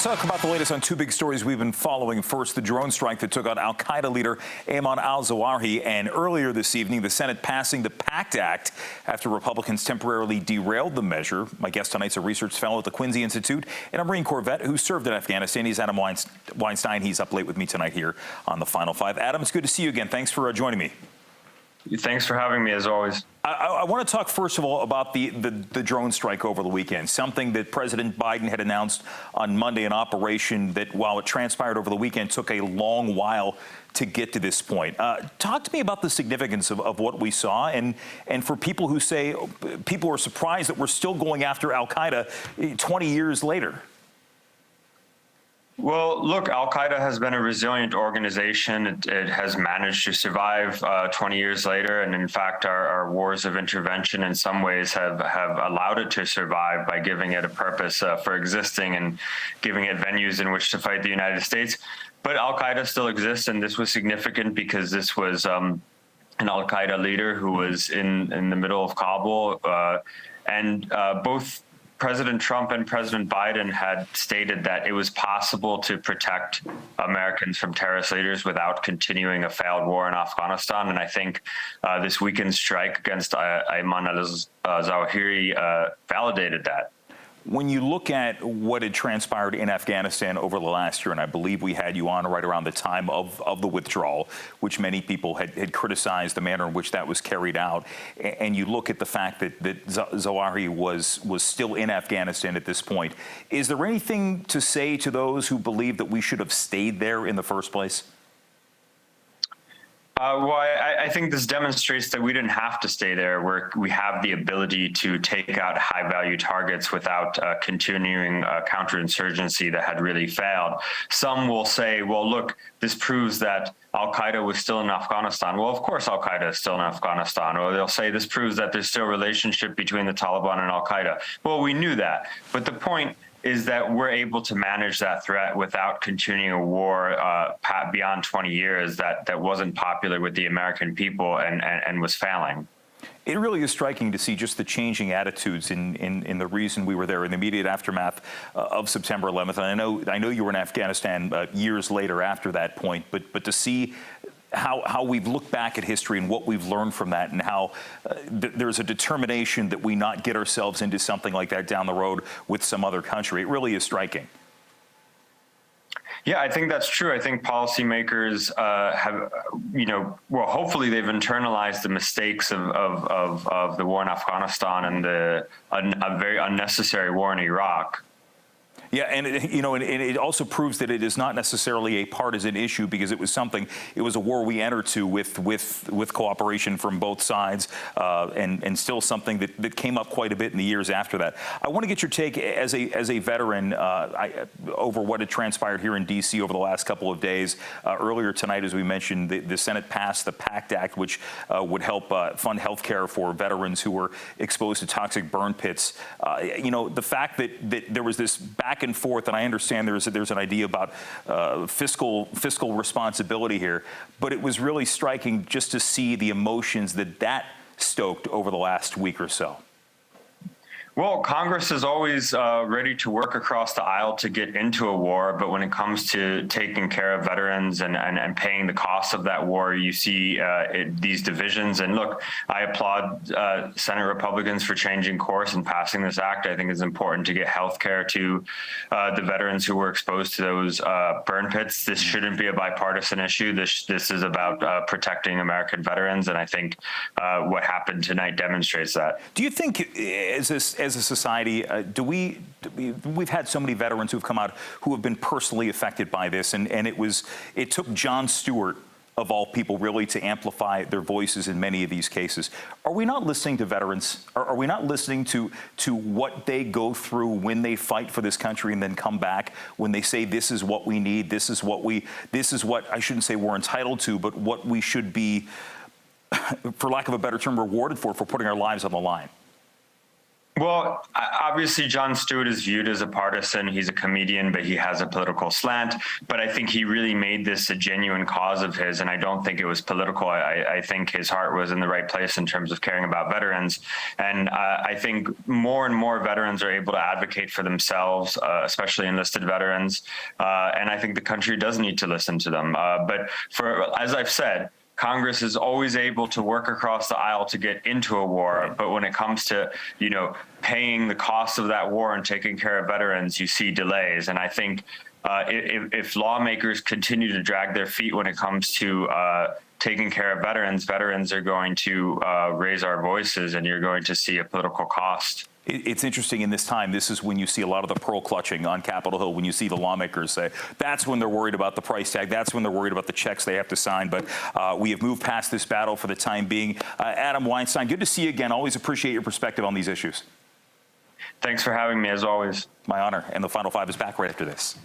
talk about the latest on two big stories we've been following. First, the drone strike that took out al-Qaeda leader Ayman Al-Zawahiri, and earlier this evening, the Senate passing the PACT Act after Republicans temporarily derailed the measure. My guest tonight's a research fellow at the Quincy Institute and a Marine Corps vet who served in Afghanistan. He's Adam Weinstein. He's up late with me tonight here on the Final Five. Adam, it's good to see you again. Thanks for joining me. Thanks for having me, as always. I want to talk, first of all, about the drone strike over the weekend, something that President Biden had announced on Monday, an operation that, while it transpired over the weekend, took a long while to get to this point. Talk to me about the significance of what we saw, and for people who say, people are surprised that we're still going after al-Qaeda 20 years later. Well, look, al-Qaeda has been a resilient organization. It has managed to survive 20 years later. And in fact, our wars of intervention in some ways have allowed it to survive by giving it a purpose for existing and giving it venues in which to fight the United States. But al-Qaeda still exists, and this was significant because this was an al-Qaeda leader who was in the middle of Kabul. Both President Trump and President Biden had stated that it was possible to protect Americans from terrorist leaders without continuing a failed war in Afghanistan. And I think this weekend's strike against Ayman Al-Zawahiri validated that. When you look at what had transpired in Afghanistan over the last year, and I believe we had you on right around the time of the withdrawal, which many people had criticized the manner in which that was carried out, and you look at the fact that Zawahiri was still in Afghanistan at this point, is there anything to say to those who believe that we should have stayed there in the first place? Well, I think this demonstrates that we didn't have to stay there, where we have the ability to take out high-value targets without continuing counterinsurgency that had really failed. Some will say, well, look, this proves that al-Qaeda was still in Afghanistan. Well, of course al-Qaeda is still in Afghanistan. Or they'll say this proves that there's still a relationship between the Taliban and al-Qaeda. Well, we knew that. But the point is that we're able to manage that threat without continuing a war beyond 20 years that wasn't popular with the American people and was failing. It really is striking to see just the changing attitudes in the reason we were there in the immediate aftermath of September 11th. And I know you were in Afghanistan years later after that point, but to see how we've looked back at history and what we've learned from that, and how there's a determination that we not get ourselves into something like that down the road with some other country. It really is striking. Yeah, I think that's true. I think policymakers have, well, hopefully they've internalized the mistakes of the war in Afghanistan and a very unnecessary war in Iraq. Yeah, and it also proves that it is not necessarily a partisan issue, because it was a war we entered to with cooperation from both sides, and still something that came up quite a bit in the years after that. I want to get your take as a veteran over what had transpired here in D.C. over the last couple of days. Earlier tonight, as we mentioned, the Senate passed the PACT Act, which would help fund health care for veterans who were exposed to toxic burn pits. The fact that there was this back and forth, and I understand there's an idea about fiscal responsibility here, but it was really striking just to see the emotions that stoked over the last week or so. Well, Congress is always ready to work across the aisle to get into a war, but when it comes to taking care of veterans and paying the cost of that war, you see these divisions. And look, I applaud Senate Republicans for changing course and passing this act. I think it's important to get health care to the veterans who were exposed to those burn pits. This shouldn't be a bipartisan issue. This is about protecting American veterans, and I think what happened tonight demonstrates that. Do you think, as a society, we've had so many veterans who've come out who have been personally affected by this, and it took Jon Stewart, of all people, really to amplify their voices in many of these cases. Are we not listening to veterans? Are we not listening to what they go through when they fight for this country and then come back, when they say this is what we need, this is what I shouldn't say we're entitled to, but what we should be, for lack of a better term, rewarded for putting our lives on the line? Well, obviously, Jon Stewart is viewed as a partisan. He's a comedian, but he has a political slant. But I think he really made this a genuine cause of his, and I don't think it was political. I think his heart was in the right place in terms of caring about veterans. And I think more and more veterans are able to advocate for themselves, especially enlisted veterans. And I think the country does need to listen to them. But as I've said, Congress is always able to work across the aisle to get into a war, but when it comes to, paying the cost of that war and taking care of veterans, you see delays. And I think if lawmakers continue to drag their feet when it comes to taking care of veterans, veterans are going to raise our voices, and you're going to see a political cost. It's interesting in this time. This is when you see a lot of the pearl clutching on Capitol Hill, when you see the lawmakers say that's when they're worried about the price tag. That's when they're worried about the checks they have to sign. But we have moved past this battle for the time being. Adam Weinstein, good to see you again. Always appreciate your perspective on these issues. Thanks for having me, as always. My honor. And the Final Five is back right after this.